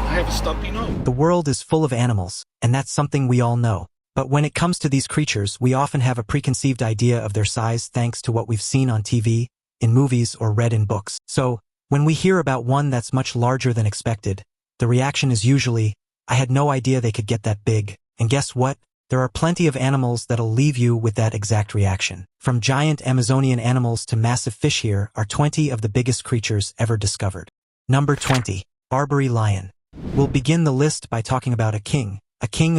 I have a stumpy nose. The world is full of animals, and that's something we all know. But when it comes to these creatures, we often have a preconceived idea of their size thanks to what we've seen on TV, in movies, or read in books. So, when we hear about one that's much larger than expected, the reaction is usually, I had no idea they could get that big. And guess what? There are plenty of animals that'll leave you with that exact reaction. From giant Amazonian animals to massive fish, here are 20 of the biggest creatures ever discovered. Number 20. Barbary lion. We'll begin the list by talking about a king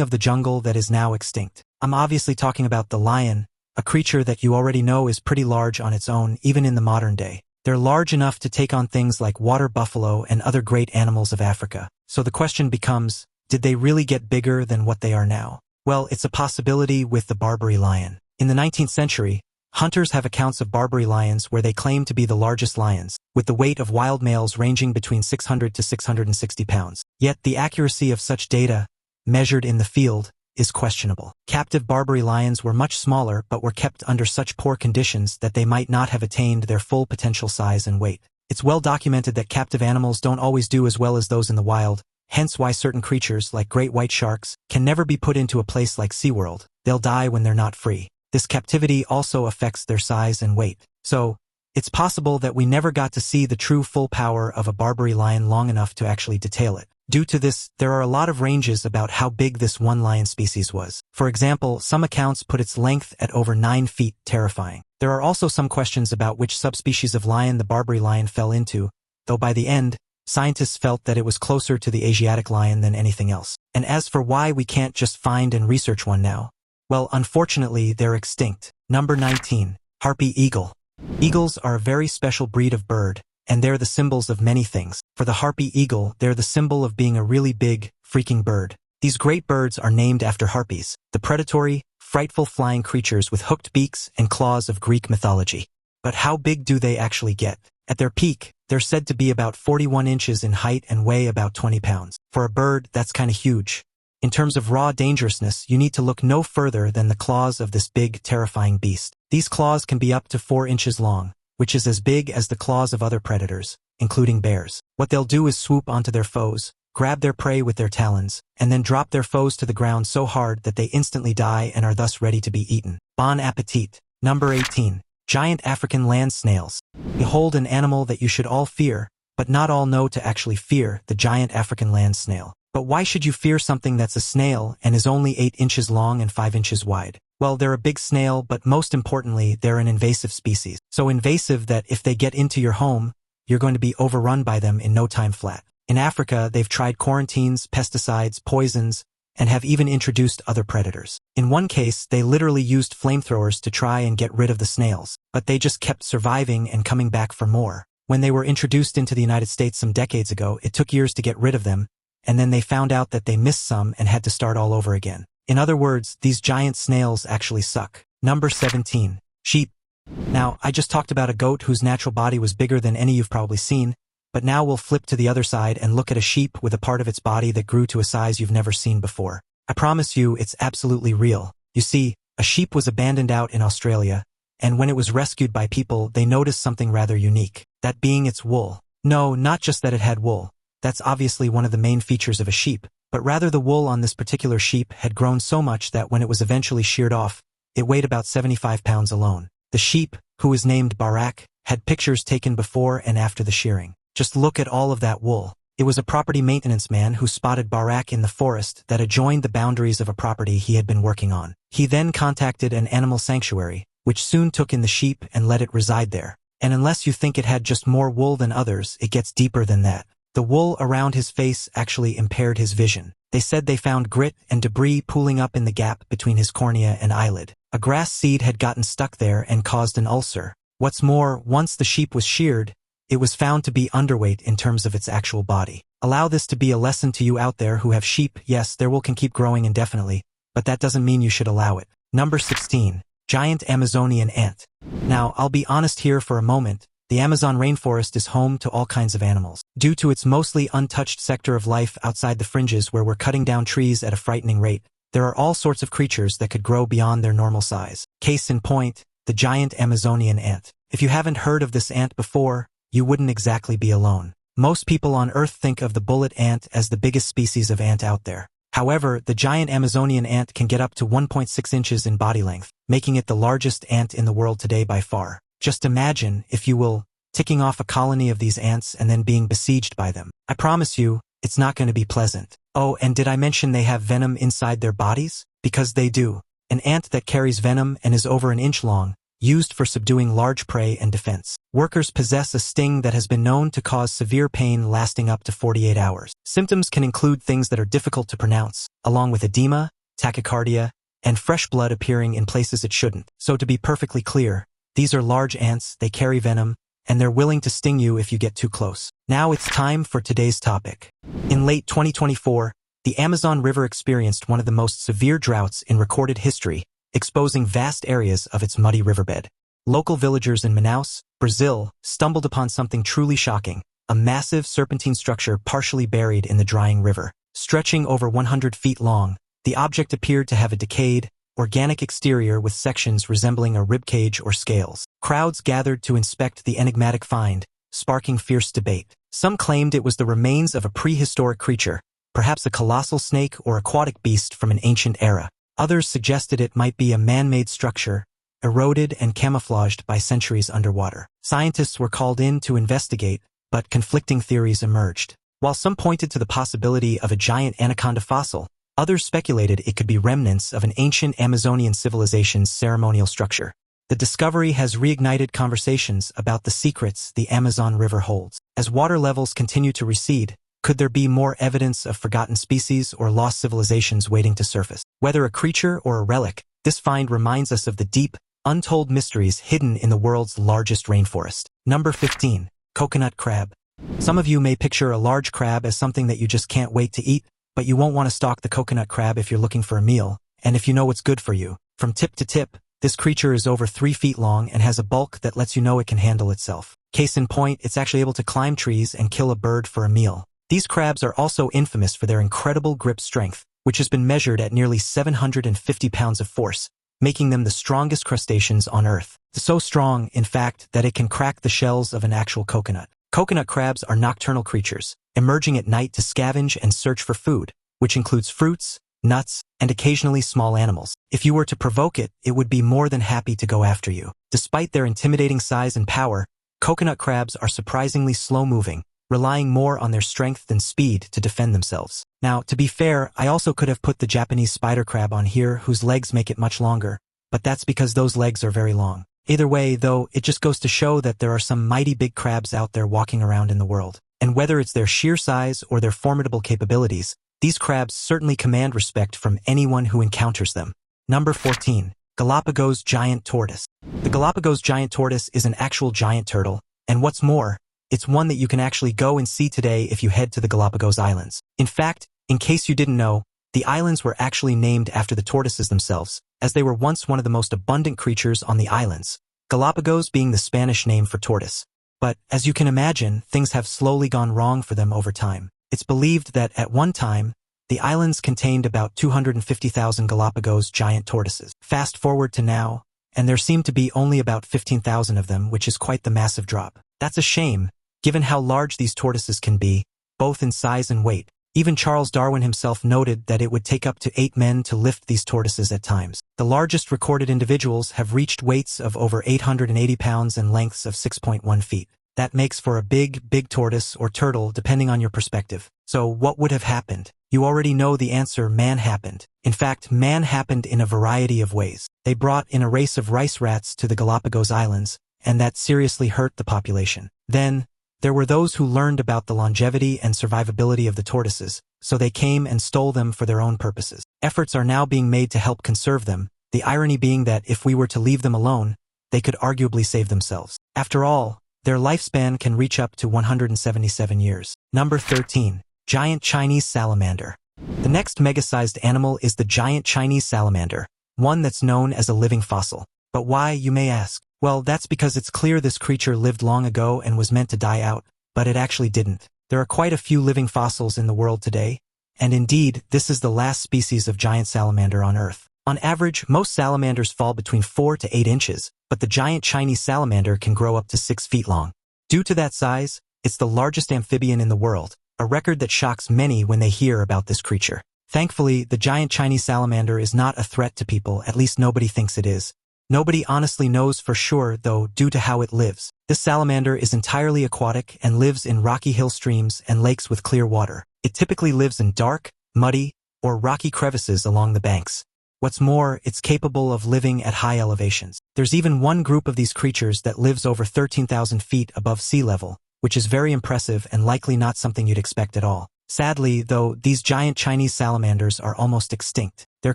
of the jungle that is now extinct. I'm obviously talking about the lion, a creature that you already know is pretty large on its own, even in the modern day. They're large enough to take on things like water buffalo and other great animals of Africa. So the question becomes, did they really get bigger than what they are now? Well, it's a possibility with the Barbary lion. In the 19th century, hunters have accounts of Barbary lions where they claim to be the largest lions, with the weight of wild males ranging between 600 to 660 pounds. Yet the accuracy of such data, measured in the field, is questionable. Captive Barbary lions were much smaller but were kept under such poor conditions that they might not have attained their full potential size and weight. It's well documented that captive animals don't always do as well as those in the wild, hence why certain creatures, like great white sharks, can never be put into a place like SeaWorld. They'll die when they're not free. This captivity also affects their size and weight. So, it's possible that we never got to see the true full power of a Barbary lion long enough to actually detail it. Due to this, there are a lot of ranges about how big this one lion species was. For example, some accounts put its length at over 9 feet, terrifying. There are also some questions about which subspecies of lion the Barbary lion fell into, though by the end, scientists felt that it was closer to the Asiatic lion than anything else. And as for why we can't just find and research one now, well, unfortunately, they're extinct. Number 19. Harpy eagle. Eagles are a very special breed of bird, and they're the symbols of many things. For the harpy eagle, they're the symbol of being a really big, freaking bird. These great birds are named after harpies, the predatory, frightful flying creatures with hooked beaks and claws of Greek mythology. But how big do they actually get? At their peak, they're said to be about 41 inches in height and weigh about 20 pounds. For a bird, that's kinda huge. In terms of raw dangerousness, you need to look no further than the claws of this big, terrifying beast. These claws can be up to 4 inches long, which is as big as the claws of other predators, including bears. What they'll do is swoop onto their foes, grab their prey with their talons, and then drop their foes to the ground so hard that they instantly die and are thus ready to be eaten. Bon appetit. Number 18. Giant African land snails. Behold an animal that you should all fear, but not all know to actually fear, the giant African land snail. But why should you fear something that's a snail and is only 8 inches long and 5 inches wide? Well, they're a big snail, but most importantly, they're an invasive species. So invasive that if they get into your home, you're going to be overrun by them in no time flat. In Africa, they've tried quarantines, pesticides, poisons, and have even introduced other predators. In one case, they literally used flamethrowers to try and get rid of the snails, but they just kept surviving and coming back for more. When they were introduced into the United States some decades ago, it took years to get rid of them, and then they found out that they missed some and had to start all over again. In other words, these giant snails actually suck. Number 17. Sheep. Now, I just talked about a goat whose natural body was bigger than any you've probably seen, but now we'll flip to the other side and look at a sheep with a part of its body that grew to a size you've never seen before. I promise you, it's absolutely real. You see, a sheep was abandoned out in Australia, and when it was rescued by people, they noticed something rather unique, that being its wool. No, not just that it had wool. That's obviously one of the main features of a sheep, but rather the wool on this particular sheep had grown so much that when it was eventually sheared off, it weighed about 75 pounds alone. The sheep, who was named Barak, had pictures taken before and after the shearing. Just look at all of that wool. It was a property maintenance man who spotted Barak in the forest that adjoined the boundaries of a property he had been working on. He then contacted an animal sanctuary, which soon took in the sheep and let it reside there. And unless you think it had just more wool than others, it gets deeper than that. The wool around his face actually impaired his vision. They said they found grit and debris pooling up in the gap between his cornea and eyelid. A grass seed had gotten stuck there and caused an ulcer. What's more, once the sheep was sheared, it was found to be underweight in terms of its actual body. Allow this to be a lesson to you out there who have sheep. Yes, their wool can keep growing indefinitely, but that doesn't mean you should allow it. Number 16. Giant Amazonian ant. Now, I'll be honest here for a moment. The Amazon rainforest is home to all kinds of animals. Due to its mostly untouched sector of life outside the fringes where we're cutting down trees at a frightening rate, there are all sorts of creatures that could grow beyond their normal size. Case in point, the giant Amazonian ant. If you haven't heard of this ant before, you wouldn't exactly be alone. Most people on Earth think of the bullet ant as the biggest species of ant out there. However, the giant Amazonian ant can get up to 1.6 inches in body length, making it the largest ant in the world today by far. Just imagine, if you will, ticking off a colony of these ants and then being besieged by them. I promise you, it's not going to be pleasant. Oh, and did I mention they have venom inside their bodies? Because they do. An ant that carries venom and is over an inch long, used for subduing large prey and defense. Workers possess a sting that has been known to cause severe pain lasting up to 48 hours. Symptoms can include things that are difficult to pronounce, along with edema, tachycardia, and fresh blood appearing in places it shouldn't. So to be perfectly clear, these are large ants, they carry venom, and they're willing to sting you if you get too close. Now it's time for today's topic. In late 2024, the Amazon River experienced one of the most severe droughts in recorded history, exposing vast areas of its muddy riverbed. Local villagers in Manaus, Brazil, stumbled upon something truly shocking, a massive serpentine structure partially buried in the drying river. Stretching over 100 feet long, the object appeared to have a decayed, organic exterior with sections resembling a ribcage or scales. Crowds gathered to inspect the enigmatic find, sparking fierce debate. Some claimed it was the remains of a prehistoric creature, perhaps a colossal snake or aquatic beast from an ancient era. Others suggested it might be a man-made structure, eroded and camouflaged by centuries underwater. Scientists were called in to investigate, but conflicting theories emerged. While some pointed to the possibility of a giant anaconda fossil, others speculated it could be remnants of an ancient Amazonian civilization's ceremonial structure. The discovery has reignited conversations about the secrets the Amazon River holds. As water levels continue to recede, could there be more evidence of forgotten species or lost civilizations waiting to surface? Whether a creature or a relic, this find reminds us of the deep, untold mysteries hidden in the world's largest rainforest. Number 15. Coconut crab. Some of you may picture a large crab as something that you just can't wait to eat, but you won't want to stalk the coconut crab if you're looking for a meal, and if you know what's good for you. From tip to tip, this creature is over 3 feet long and has a bulk that lets you know it can handle itself. Case in point, it's actually able to climb trees and kill a bird for a meal. These crabs are also infamous for their incredible grip strength, which has been measured at nearly 750 pounds of force, making them the strongest crustaceans on Earth. So strong, in fact, that it can crack the shells of an actual coconut. Coconut crabs are nocturnal creatures, emerging at night to scavenge and search for food, which includes fruits, nuts, and occasionally small animals. If you were to provoke it, it would be more than happy to go after you. Despite their intimidating size and power, coconut crabs are surprisingly slow-moving, relying more on their strength than speed to defend themselves. Now, to be fair, I also could have put the Japanese spider crab on here, whose legs make it much longer, but that's because those legs are very long. Either way, though, it just goes to show that there are some mighty big crabs out there walking around in the world. And whether it's their sheer size or their formidable capabilities, these crabs certainly command respect from anyone who encounters them. Number 14. Galapagos giant tortoise. The Galapagos giant tortoise is an actual giant turtle, and what's more, it's one that you can actually go and see today if you head to the Galapagos Islands. In fact, in case you didn't know, the islands were actually named after the tortoises themselves, as they were once one of the most abundant creatures on the islands, Galapagos being the Spanish name for tortoise. But, as you can imagine, things have slowly gone wrong for them over time. It's believed that, at one time, the islands contained about 250,000 Galapagos giant tortoises. Fast forward to now, and there seem to be only about 15,000 of them, which is quite the massive drop. That's a shame, given how large these tortoises can be, both in size and weight. Even Charles Darwin himself noted that it would take up to 8 men to lift these tortoises at times. The largest recorded individuals have reached weights of over 880 pounds and lengths of 6.1 feet. That makes for a big tortoise or turtle depending on your perspective. So what would have happened? You already know the answer: man happened. In fact, man happened in a variety of ways. They brought in a race of rice rats to the Galapagos Islands, and that seriously hurt the population. Then, there were those who learned about the longevity and survivability of the tortoises, so they came and stole them for their own purposes. Efforts are now being made to help conserve them, the irony being that if we were to leave them alone, they could arguably save themselves. After all, their lifespan can reach up to 177 years. Number 13. Giant Chinese salamander. The next mega-sized animal is the giant Chinese salamander, one that's known as a living fossil. But why, you may ask? Well, that's because it's clear this creature lived long ago and was meant to die out, but it actually didn't. There are quite a few living fossils in the world today, and indeed, this is the last species of giant salamander on Earth. On average, most salamanders fall between 4 to 8 inches, but the giant Chinese salamander can grow up to 6 feet long. Due to that size, It's the largest amphibian in the world, a record that shocks many when they hear about this creature. Thankfully, the giant Chinese salamander is not a threat to people, at least nobody thinks it is. Nobody honestly knows for sure, though, due to how it lives. This salamander is entirely aquatic and lives in rocky hill streams and lakes with clear water. It typically lives in dark, muddy, or rocky crevices along the banks. What's more, it's capable of living at high elevations. There's even one group of these creatures that lives over 13,000 feet above sea level, which is very impressive and likely not something you'd expect at all. Sadly, though, these giant Chinese salamanders are almost extinct. They're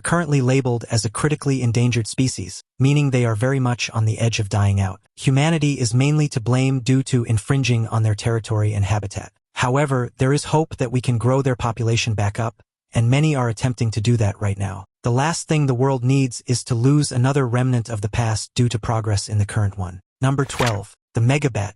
currently labeled as a critically endangered species, meaning they are very much on the edge of dying out. Humanity is mainly to blame due to infringing on their territory and habitat. However, there is hope that we can grow their population back up, and many are attempting to do that right now. The last thing the world needs is to lose another remnant of the past due to progress in the current one. Number 12. The megabat.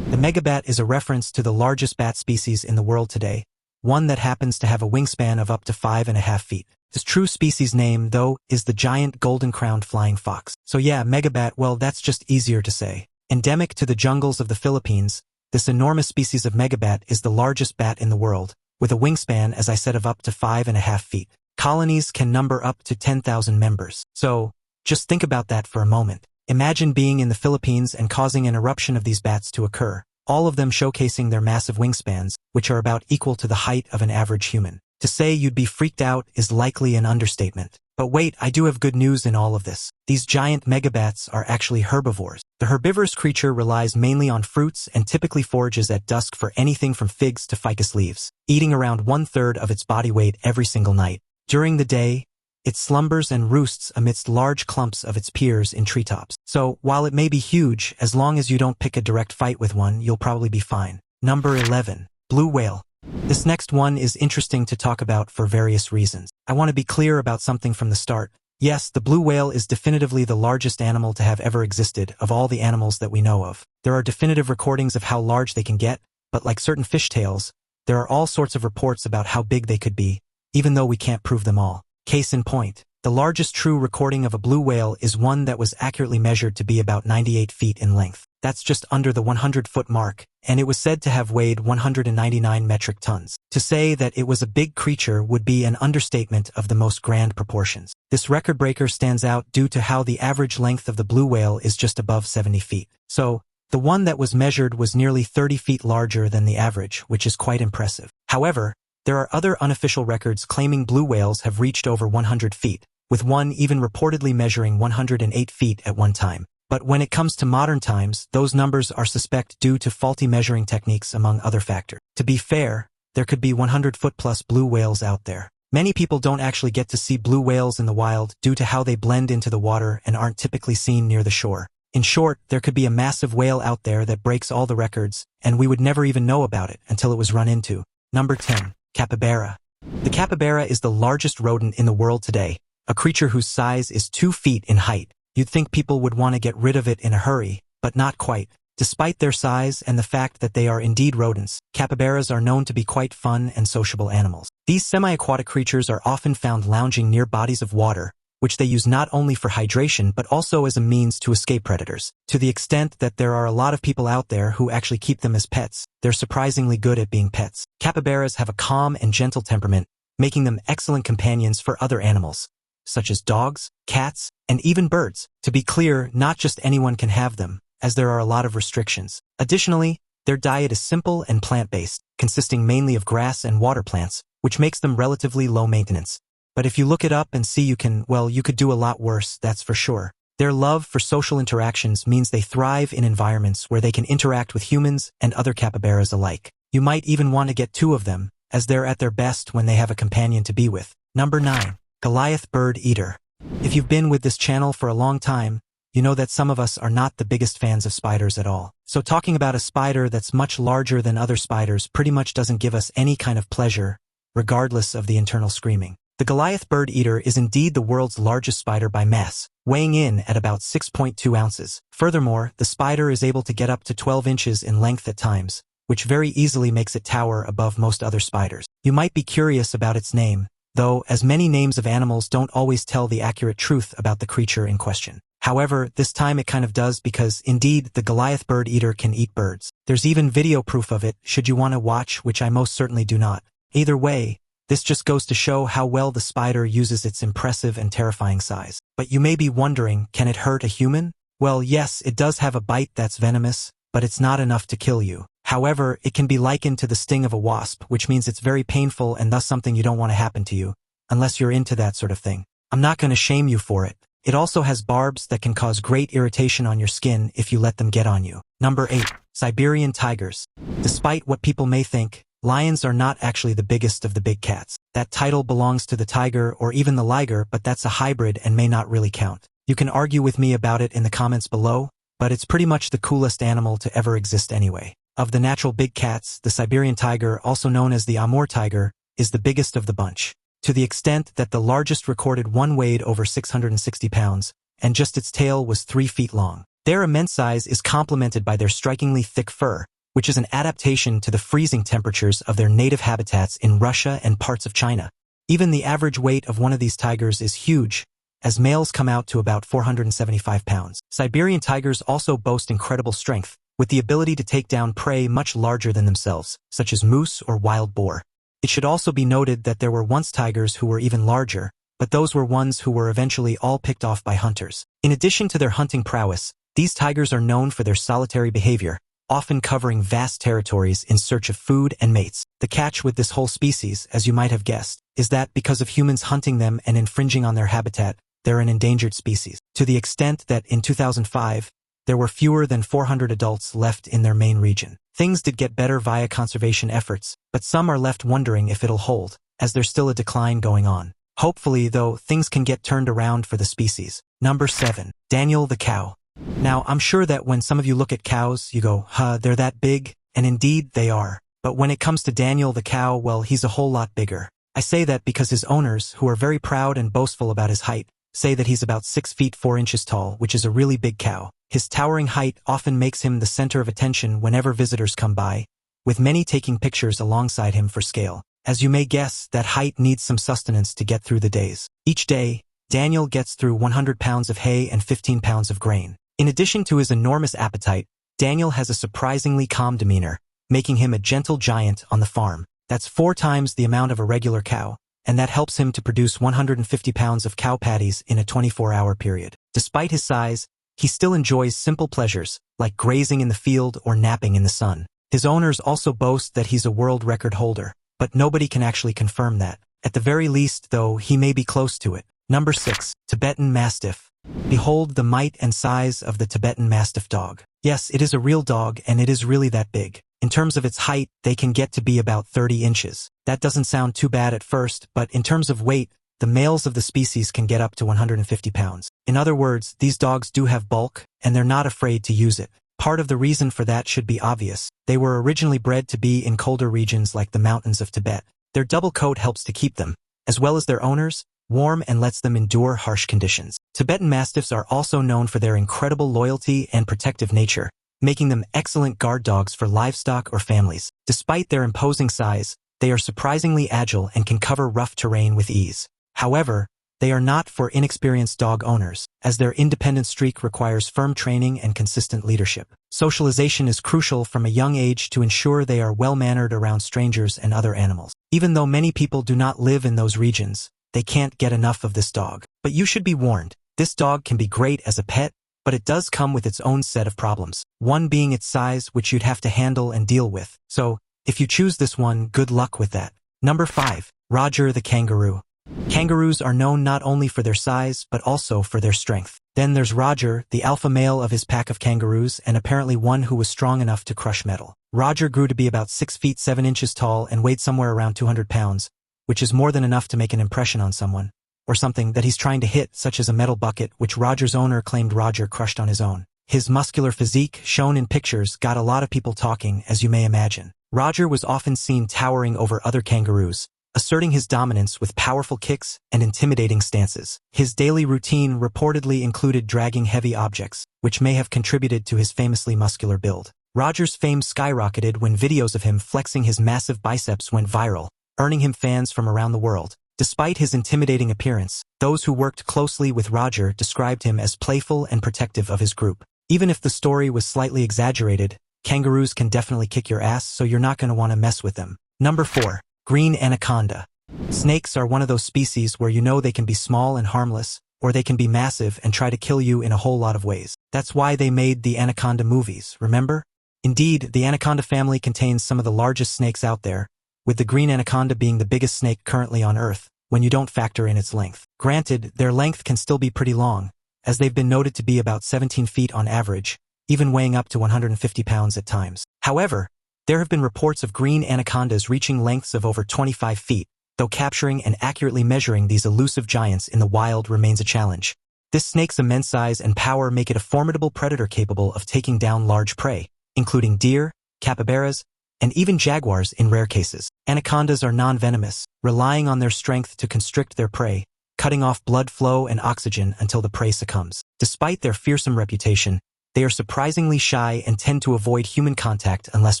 The megabat is a reference to the largest bat species in the world today, one that happens to have a wingspan of up to 5.5 feet. Its true species name, though, is the giant golden-crowned flying fox. So yeah, megabat, well, that's just easier to say. Endemic to the jungles of the Philippines, this enormous species of megabat is the largest bat in the world, with a wingspan, as I said, of up to 5.5 feet. Colonies can number up to 10,000 members. So, just think about that for a moment. Imagine being in the Philippines and causing an eruption of these bats to occur, all of them showcasing their massive wingspans, which are about equal to the height of an average human. To say you'd be freaked out is likely an understatement. But wait, I do have good news in all of this. These giant megabats are actually herbivores. The herbivorous creature relies mainly on fruits and typically forages at dusk for anything from figs to ficus leaves, eating around 1/3 of its body weight every single night. During the day, it slumbers and roosts amidst large clumps of its peers in treetops. So, while it may be huge, as long as you don't pick a direct fight with one, you'll probably be fine. Number 11. Blue whale. This next one is interesting to talk about for various reasons. I want to be clear about something from the start. Yes, the blue whale is definitively the largest animal to have ever existed of all the animals that we know of. There are definitive recordings of how large they can get, but like certain fishtails, there are all sorts of reports about how big they could be, even though we can't prove them all. Case in point, the largest true recording of a blue whale is one that was accurately measured to be about 98 feet in length. That's just under the 100-foot mark, and it was said to have weighed 199 metric tons. To say that it was a big creature would be an understatement of the most grand proportions. This record breaker stands out due to how the average length of the blue whale is just above 70 feet. So, the one that was measured was nearly 30 feet larger than the average, which is quite impressive. However, there are other unofficial records claiming blue whales have reached over 100 feet, with one even reportedly measuring 108 feet at one time. But when it comes to modern times, those numbers are suspect due to faulty measuring techniques among other factors. To be fair, there could be 100-foot-plus blue whales out there. Many people don't actually get to see blue whales in the wild due to how they blend into the water and aren't typically seen near the shore. In short, there could be a massive whale out there that breaks all the records, and we would never even know about it until it was run into. Number 10. Capybara. The capybara is the largest rodent in the world today, a creature whose size is 2 feet in height. You'd think people would want to get rid of it in a hurry, but not quite. Despite their size and the fact that they are indeed rodents, capybaras are known to be quite fun and sociable animals. These semi-aquatic creatures are often found lounging near bodies of water, which they use not only for hydration but also as a means to escape predators. To the extent that there are a lot of people out there who actually keep them as pets, they're surprisingly good at being pets. Capybaras have a calm and gentle temperament, making them excellent companions for other animals, such as dogs, cats, and even birds. To be clear, not just anyone can have them, as there are a lot of restrictions. Additionally, their diet is simple and plant-based, consisting mainly of grass and water plants, which makes them relatively low maintenance. But if you look it up and see you could do a lot worse, that's for sure. Their love for social interactions means they thrive in environments where they can interact with humans and other capybaras alike. You might even want to get 2 of them, as they're at their best when they have a companion to be with. Number 9. Goliath bird eater. If you've been with this channel for a long time, you know that some of us are not the biggest fans of spiders at all. So talking about a spider that's much larger than other spiders pretty much doesn't give us any kind of pleasure, regardless of the internal screaming. The Goliath bird eater is indeed the world's largest spider by mass, weighing in at about 6.2 ounces. Furthermore, the spider is able to get up to 12 inches in length at times, which very easily makes it tower above most other spiders. You might be curious about its name, though, as many names of animals don't always tell the accurate truth about the creature in question. However, this time it kind of does because, indeed, the Goliath bird eater can eat birds. There's even video proof of it, should you want to watch, which I most certainly do not. Either way, this just goes to show how well the spider uses its impressive and terrifying size. But you may be wondering, can it hurt a human? Well, yes, it does have a bite that's venomous, but it's not enough to kill you. However, it can be likened to the sting of a wasp, which means it's very painful and thus something you don't want to happen to you, unless you're into that sort of thing. I'm not going to shame you for it. It also has barbs that can cause great irritation on your skin if you let them get on you. Number 8. Siberian tigers. Despite what people may think, lions are not actually the biggest of the big cats. That title belongs to the tiger or even the liger, but that's a hybrid and may not really count. You can argue with me about it in the comments below, but it's pretty much the coolest animal to ever exist anyway. Of the natural big cats, the Siberian tiger, also known as the Amur tiger, is the biggest of the bunch, to the extent that the largest recorded one weighed over 660 pounds, and just its tail was 3 feet long. Their immense size is complemented by their strikingly thick fur, which is an adaptation to the freezing temperatures of their native habitats in Russia and parts of China. Even the average weight of one of these tigers is huge, as males come out to about 475 pounds. Siberian tigers also boast incredible strength, with the ability to take down prey much larger than themselves, such as moose or wild boar. It should also be noted that there were once tigers who were even larger, but those were ones who were eventually all picked off by hunters. In addition to their hunting prowess, these tigers are known for their solitary behavior, often covering vast territories in search of food and mates. The catch with this whole species, as you might have guessed, is that because of humans hunting them and infringing on their habitat, they're an endangered species, to the extent that in 2005, there were fewer than 400 adults left in their main region. Things did get better via conservation efforts, but some are left wondering if it'll hold, as there's still a decline going on. Hopefully, though, things can get turned around for the species. Number 7. Daniel the cow. Now, I'm sure that when some of you look at cows, you go, they're that big, and indeed they are. But when it comes to Daniel the cow, well, he's a whole lot bigger. I say that because his owners, who are very proud and boastful about his height, say that he's about 6 feet 4 inches tall, which is a really big cow. His towering height often makes him the center of attention whenever visitors come by, with many taking pictures alongside him for scale. As you may guess, that height needs some sustenance to get through the days. Each day, Daniel gets through 100 pounds of hay and 15 pounds of grain. In addition to his enormous appetite, Daniel has a surprisingly calm demeanor, making him a gentle giant on the farm. That's 4 times the amount of a regular cow, and that helps him to produce 150 pounds of cow patties in a 24-hour period. Despite his size, he still enjoys simple pleasures, like grazing in the field or napping in the sun. His owners also boast that he's a world record holder, but nobody can actually confirm that. At the very least, though, he may be close to it. Number 6. Tibetan Mastiff. Behold the might and size of the Tibetan Mastiff dog. Yes, it is a real dog, and it is really that big. In terms of its height, they can get to be about 30 inches. That doesn't sound too bad at first, but in terms of weight, the males of the species can get up to 150 pounds. In other words, these dogs do have bulk, and they're not afraid to use it. Part of the reason for that should be obvious. They were originally bred to be in colder regions like the mountains of Tibet. Their double coat helps to keep them, as well as their owners, warm and lets them endure harsh conditions. Tibetan Mastiffs are also known for their incredible loyalty and protective nature, making them excellent guard dogs for livestock or families. Despite their imposing size, they are surprisingly agile and can cover rough terrain with ease. However, they are not for inexperienced dog owners, as their independent streak requires firm training and consistent leadership. Socialization is crucial from a young age to ensure they are well-mannered around strangers and other animals. Even though many people do not live in those regions, they can't get enough of this dog. But you should be warned, this dog can be great as a pet, but it does come with its own set of problems. One being its size, which you'd have to handle and deal with. So, if you choose this one, good luck with that. Number 5. Roger the kangaroo. Kangaroos are known not only for their size, but also for their strength. Then there's Roger, the alpha male of his pack of kangaroos, and apparently one who was strong enough to crush metal. Roger grew to be about 6 feet 7 inches tall and weighed somewhere around 200 pounds, which is more than enough to make an impression on someone, or something that he's trying to hit, such as a metal bucket, which Roger's owner claimed Roger crushed on his own. His muscular physique, shown in pictures, got a lot of people talking, as you may imagine. Roger was often seen towering over other kangaroos, asserting his dominance with powerful kicks and intimidating stances. His daily routine reportedly included dragging heavy objects, which may have contributed to his famously muscular build. Roger's fame skyrocketed when videos of him flexing his massive biceps went viral, earning him fans from around the world. Despite his intimidating appearance, those who worked closely with Roger described him as playful and protective of his group. Even if the story was slightly exaggerated, kangaroos can definitely kick your ass, so you're not going to want to mess with them. Number 4. Green anaconda. Snakes are one of those species where you know they can be small and harmless, or they can be massive and try to kill you in a whole lot of ways. That's why they made the anaconda movies, remember? Indeed, the anaconda family contains some of the largest snakes out there, with the green anaconda being the biggest snake currently on Earth, when you don't factor in its length. Granted, their length can still be pretty long, as they've been noted to be about 17 feet on average, even weighing up to 150 pounds at times. However, there have been reports of green anacondas reaching lengths of over 25 feet, though capturing and accurately measuring these elusive giants in the wild remains a challenge. This snake's immense size and power make it a formidable predator capable of taking down large prey, including deer, capybaras, and even jaguars in rare cases. Anacondas are non-venomous, relying on their strength to constrict their prey, cutting off blood flow and oxygen until the prey succumbs. Despite their fearsome reputation, they are surprisingly shy and tend to avoid human contact unless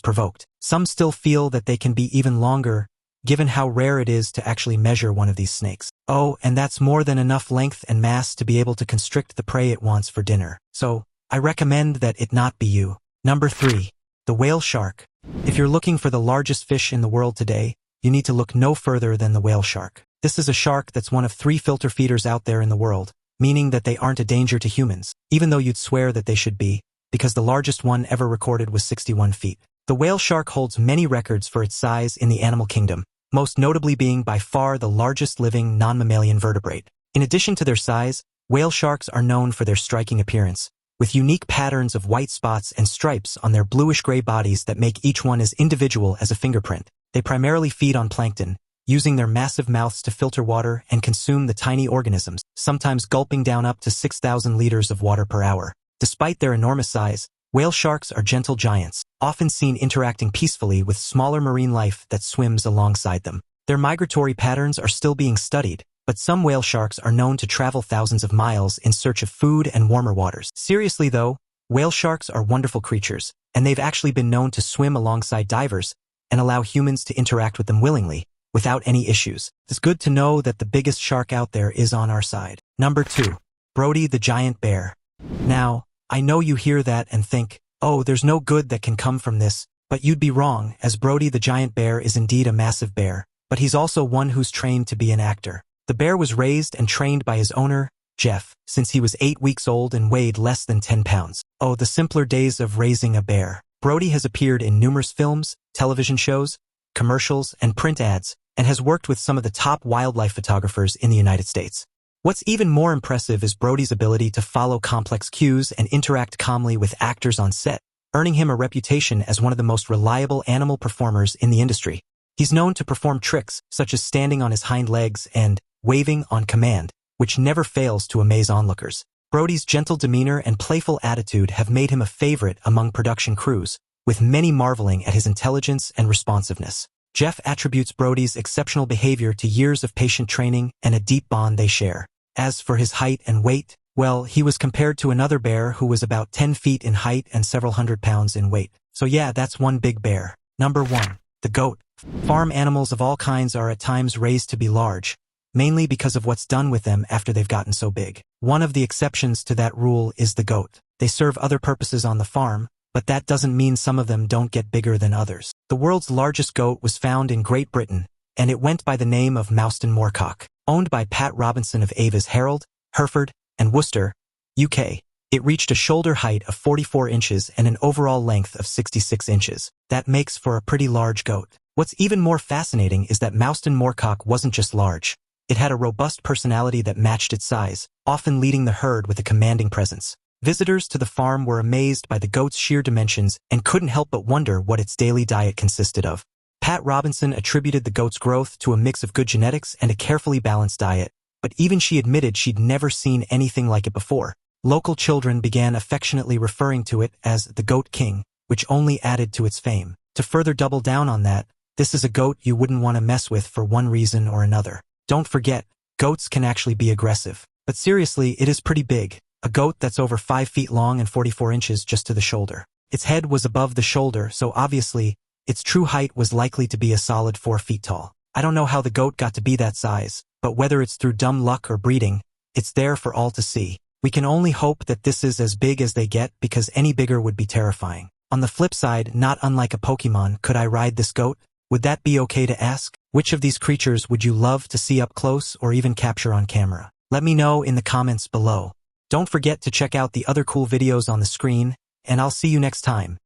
provoked. Some still feel that they can be even longer, given how rare it is to actually measure one of these snakes. Oh, and that's more than enough length and mass to be able to constrict the prey it wants for dinner. So, I recommend that it not be you. Number 3. The whale shark. If you're looking for the largest fish in the world today, you need to look no further than the whale shark. This is a shark that's one of 3 filter feeders out there in the world, meaning that they aren't a danger to humans, even though you'd swear that they should be, because the largest one ever recorded was 61 feet. The whale shark holds many records for its size in the animal kingdom, most notably being by far the largest living non-mammalian vertebrate. In addition to their size, whale sharks are known for their striking appearance, with unique patterns of white spots and stripes on their bluish-gray bodies that make each one as individual as a fingerprint. They primarily feed on plankton, using their massive mouths to filter water and consume the tiny organisms, sometimes gulping down up to 6,000 liters of water per hour. Despite their enormous size, whale sharks are gentle giants, often seen interacting peacefully with smaller marine life that swims alongside them. Their migratory patterns are still being studied, but some whale sharks are known to travel thousands of miles in search of food and warmer waters. Seriously though, whale sharks are wonderful creatures, and they've actually been known to swim alongside divers and allow humans to interact with them willingly, without any issues. It's good to know that the biggest shark out there is on our side. Number 2. Brody the giant bear. Now, I know you hear that and think, oh, there's no good that can come from this, but you'd be wrong, as Brody the giant bear is indeed a massive bear, but he's also one who's trained to be an actor. The bear was raised and trained by his owner, Jeff, since he was 8 weeks old and weighed less than 10 pounds. Oh, the simpler days of raising a bear. Brody has appeared in numerous films, television shows, commercials, and print ads, and has worked with some of the top wildlife photographers in the United States. What's even more impressive is Brody's ability to follow complex cues and interact calmly with actors on set, earning him a reputation as one of the most reliable animal performers in the industry. He's known to perform tricks, such as standing on his hind legs and waving on command, which never fails to amaze onlookers. Brody's gentle demeanor and playful attitude have made him a favorite among production crews, with many marveling at his intelligence and responsiveness. Jeff attributes Brody's exceptional behavior to years of patient training and a deep bond they share. As for his height and weight, well, he was compared to another bear who was about 10 feet in height and several hundred pounds in weight. So yeah, that's one big bear. Number 1. The goat. Farm animals of all kinds are at times raised to be large, mainly because of what's done with them after they've gotten so big. One of the exceptions to that rule is the goat. They serve other purposes on the farm, but that doesn't mean some of them don't get bigger than others. The world's largest goat was found in Great Britain, and it went by the name of Mouston Moorcock. Owned by Pat Robinson of Ava's Herald, Hereford, and Worcester, UK. It reached a shoulder height of 44 inches and an overall length of 66 inches. That makes for a pretty large goat. What's even more fascinating is that Mouston Moorcock wasn't just large. It had a robust personality that matched its size, often leading the herd with a commanding presence. Visitors to the farm were amazed by the goat's sheer dimensions and couldn't help but wonder what its daily diet consisted of. Pat Robinson attributed the goat's growth to a mix of good genetics and a carefully balanced diet, but even she admitted she'd never seen anything like it before. Local children began affectionately referring to it as the Goat King, which only added to its fame. To further double down on that, this is a goat you wouldn't want to mess with for one reason or another. Don't forget, goats can actually be aggressive. But seriously, it is pretty big. A goat that's over 5 feet long and 44 inches just to the shoulder. Its head was above the shoulder, so obviously, its true height was likely to be a solid 4 feet tall. I don't know how the goat got to be that size, but whether it's through dumb luck or breeding, it's there for all to see. We can only hope that this is as big as they get because any bigger would be terrifying. On the flip side, not unlike a Pokemon, could I ride this goat? Would that be okay to ask? Which of these creatures would you love to see up close or even capture on camera? Let me know in the comments below. Don't forget to check out the other cool videos on the screen, and I'll see you next time.